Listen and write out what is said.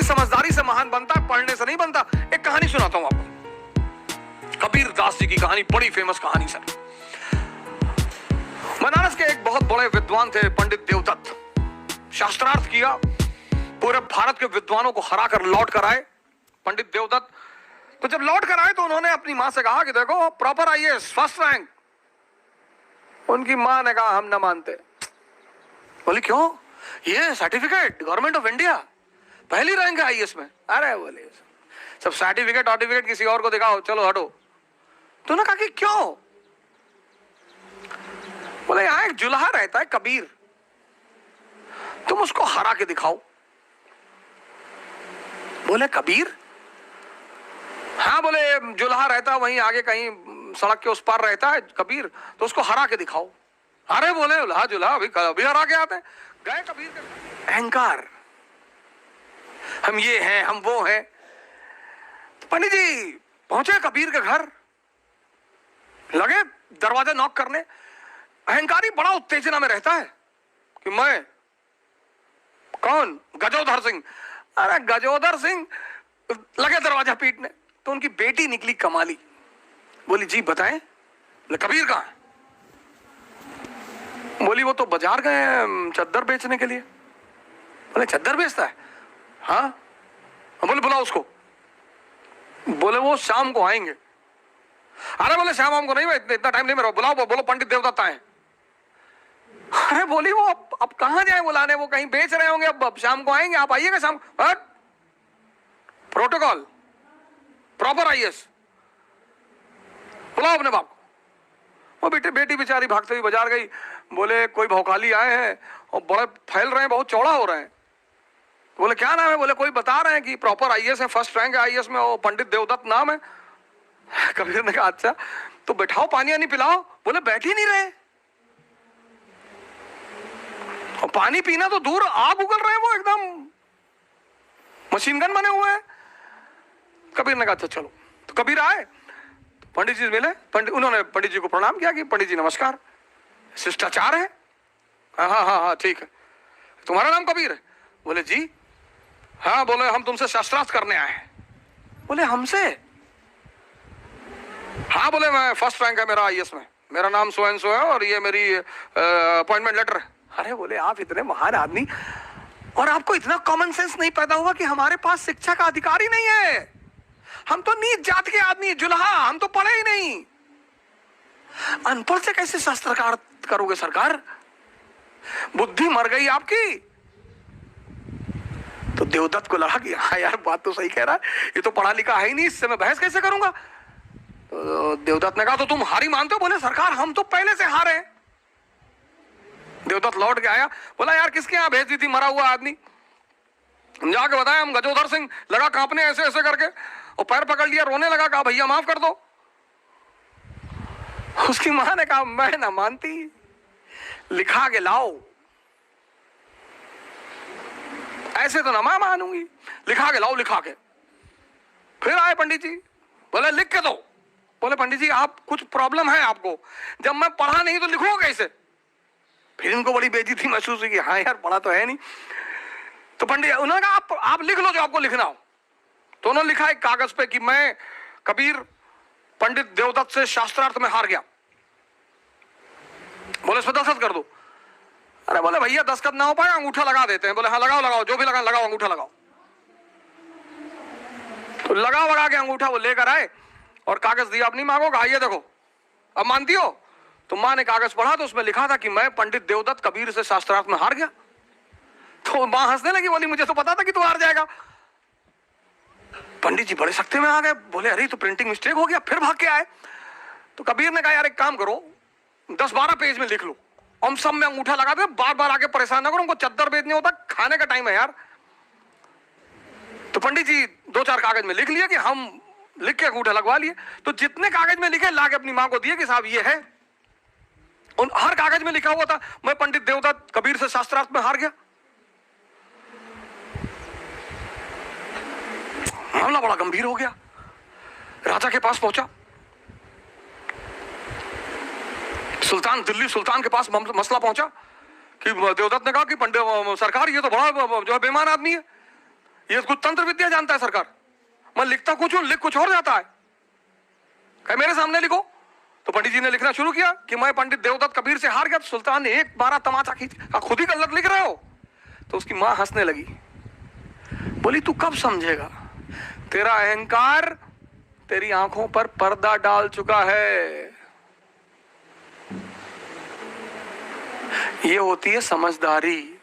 व्यक्ति समझदारी से महान बनता है, पढ़ने से नहीं बनता। एक कहानी सुनाता हूं आपको, कबीर दास जी की कहानी, बड़ी फेमस कहानी सर। बनारस के एक बहुत बड़े विद्वान थे पंडित देवदत्त। शास्त्रार्थ किया, पूरे भारत के विद्वानों को हरा कर लौट कर आए पंडित देवदत्त। तो जब लौट कर आए तो उन्होंने अपनी मां से कहा कि देखो प्रॉपर आईएएस फर्स्ट रैंक। उनकी मां ने कहा हम ना मानते। बोली क्यों? ये सर्टिफिकेट गवर्नमेंट ऑफ इंडिया, पहली रैंक है आईएएस में। अरे बोले सब सर्टिफिकेट किसी और को दिखाओ, चलो हटो। तो उन्होंने कहा कि क्यों? बोले यहां एक जुल्हा रहता है कबीर, तुम उसको हरा के दिखाओ। बोले कबीर? हाँ बोले जुल्हा रहता वहीं आगे कहीं सड़क के उस पार रहता है कबीर, तो उसको हरा के दिखाओ। अरे बोले जुल्हा अभी हरा के आते हैं। गए कबीर के, अहंकार, हम ये हैं हम वो हैं। तो पंडित जी पहुंचे कबीर के घर, लगे दरवाजा नॉक करने। अहंकारी बड़ा उत्तेजना में रहता है कि मैं कौन? गजोधर सिंह। अरे गजोधर सिंह, लगे दरवाजा पीटने। तो उनकी बेटी निकली कमाली, बोली जी बताएं। बोले कबीर कहां है? बोली वो तो बाजार गए चद्दर बेचने के लिए। बोले चद्दर बेचता है? हाँ। बोले बुलाओ उसको। बोले वो शाम को आएंगे। अरे बोले शाम को नहीं, इतना टाइम नहीं मेरा, बुलाओ। बोलो पंडित देवदत्त आए। अरे बोली वो अब कहां जाए बुलाने, वो कहीं बेच रहे होंगे, अब शाम को आएंगे, आप आइएगा शाम। प्रोटोकॉल प्रॉपर आईएएस, बुलाओ अपने बाप को। वो बेटी बेचारी भागते हुई बाजार गई। बोले कोई भौकाली आए हैं और बड़े फैल रहे हैं, बहुत चौड़ा हो रहे हैं। बोले क्या नाम है? बोले कोई बता रहे हैं कि प्रॉपर आईएएस है, फर्स्ट रैंक है आईएएस में, वो पंडित देवदत्त नाम है। कबीर ने कहा अच्छा तो बैठाओ, पानी वानी पिलाओ। बोले बैठ ही नहीं रहे, और पानी पीना तो दूर, आग उगल रहे हैं, वो एकदम मशीन गन बने हुए हैं। कबीर ने कहा अच्छा चलो। तो कबीर आए, तो पंडित जी मिले। उन्होंने पंडित जी को प्रणाम किया कि पंडित जी नमस्कार, शिष्टाचार है। हाँ हाँ हाँ हाँ ठीक है, तुम्हारा नाम कबीर है? बोले जी। हाँ। बोले हम तुमसे शास्त्रार्थ करने आए हैं। बोले हमसे? हाँ। बोले मैं फर्स्ट रैंक है मेरा आईएएस में, मेरा नाम सो एंड सो है और ये मेरी अपॉइंटमेंट लेटर है। अरे बोले आप इतने महान आदमी और आपको इतना कॉमन सेंस नहीं पैदा हुआ कि हमारे पास शिक्षा का अधिकार ही नहीं है, हम तो नीच जात के आदमी, जुल्हा, हम तो पढ़े ही नहीं, अनपढ़ से कैसे शास्त्रकार करोगे सरकार? बुद्धि मर गई आपकी। तो देवदत्त को लगा कि हाँ यार बात तो सही कह रहा है, ये तो पढ़ा लिखा है ही नहीं, इससे मैं बहस कैसे करूंगा। तो देवदत्त ने कहा तो तुम हारी मानते हो? बोले सरकार हम तो पहले से हारे। देवदत्त लौट के आया, बोला यार किसके यहां भेज दी थी मरा हुआ आदमी? जाके बताया हम गजोधर सिंह। लगा कांपने ऐसे ऐसे करके और पैर पकड़ लिया, रोने लगा, कहा भैया माफ कर दो। उसकी मां ने कहा मैं ना मानती, लिखा के लाओ। ऐसे तो ना मैं मानूंगी, लिखा के लाओ। लिखा के फिर आए पंडित जी, बोले लिख के दो। बोले पंडित जी आप कुछ प्रॉब्लम है आपको, जब मैं पढ़ा नहीं तो लिखो कैसे? फिर इनको बड़ी बेइज्जती महसूस हुई कि हाँ यार पढ़ा तो है नहीं। तो पंडित उन्होंने कहा आप लिख लो जो आपको लिखना हो। तो उन्होंने लिखा एक कागज पे कि मैं कबीर पंडित देवदत्त से शास्त्रार्थ में हार गया। बोले इस पर दस्तखत कर दो। अरे बोले भैया दस्तखत ना हो पाए, अंगूठा लगा देते हैं। बोले हाँ लगाओ लगाओ, जो भी लगा लगाओ, अंगूठा लगाओ। तो लगा के अंगूठा वो लेकर आए और कागज दिया अपनी मां को, आइए देखो अब मानती हो? तो मां ने कागज पढ़ा तो उसमें लिखा था कि मैं पंडित देवदत्त कबीर से शास्त्रार्थ में हार गया। तो मां हंसने लगी, बोली मुझे तो पता था कि तू हार जाएगा। पंडित जी बड़े सख्ते में आ गए, बोले अरे तो प्रिंटिंग मिस्टेक हो गया। फिर भाग के आए। तो कबीर ने कहा यार एक काम करो, 10-12 पेज में लिख लो, हम सब में अंगूठा लगा दे, बार बार आके परेशान ना करो, उनको चद्दर बेचने होता, खाने का टाइम है यार। तो पंडित जी 2-4 कागज में लिख लिया कि हम लिख के अंगूठा लगवा लिए। तो जितने कागज में लिखे ला के अपनी मां को दिए कि साहब ये है। उन हर कागज में लिखा हुआ था मैं पंडित देवदत्त कबीर से शास्त्रार्थ में हार गया। मामला बड़ा गंभीर हो गया, राजा के पास पहुंचा। सुल्तान, दिल्ली सुल्तान के पास मसला पहुंचा कि देवदत्त ने कहा कि पंडित सरकार ये तो बड़ा जो है बेईमान आदमी है, ये कुछ तंत्र विद्या जानता है सरकार। मैं लिखता कुछ हूं, लिख कुछ और जाता है। कहे मेरे सामने लिखो। तो पंडित जी ने लिखना शुरू किया कि मैं पंडित देवदत्त कबीर से हार गया। तो सुल्तान ने एक बारह तमाचा खींच, खुद ही गलत लिख रहे हो। तो उसकी मां हंसने लगी, बोली तू कब समझेगा, तेरा अहंकार तेरी आंखों पर पर्दा डाल चुका है। ये होती है समझदारी।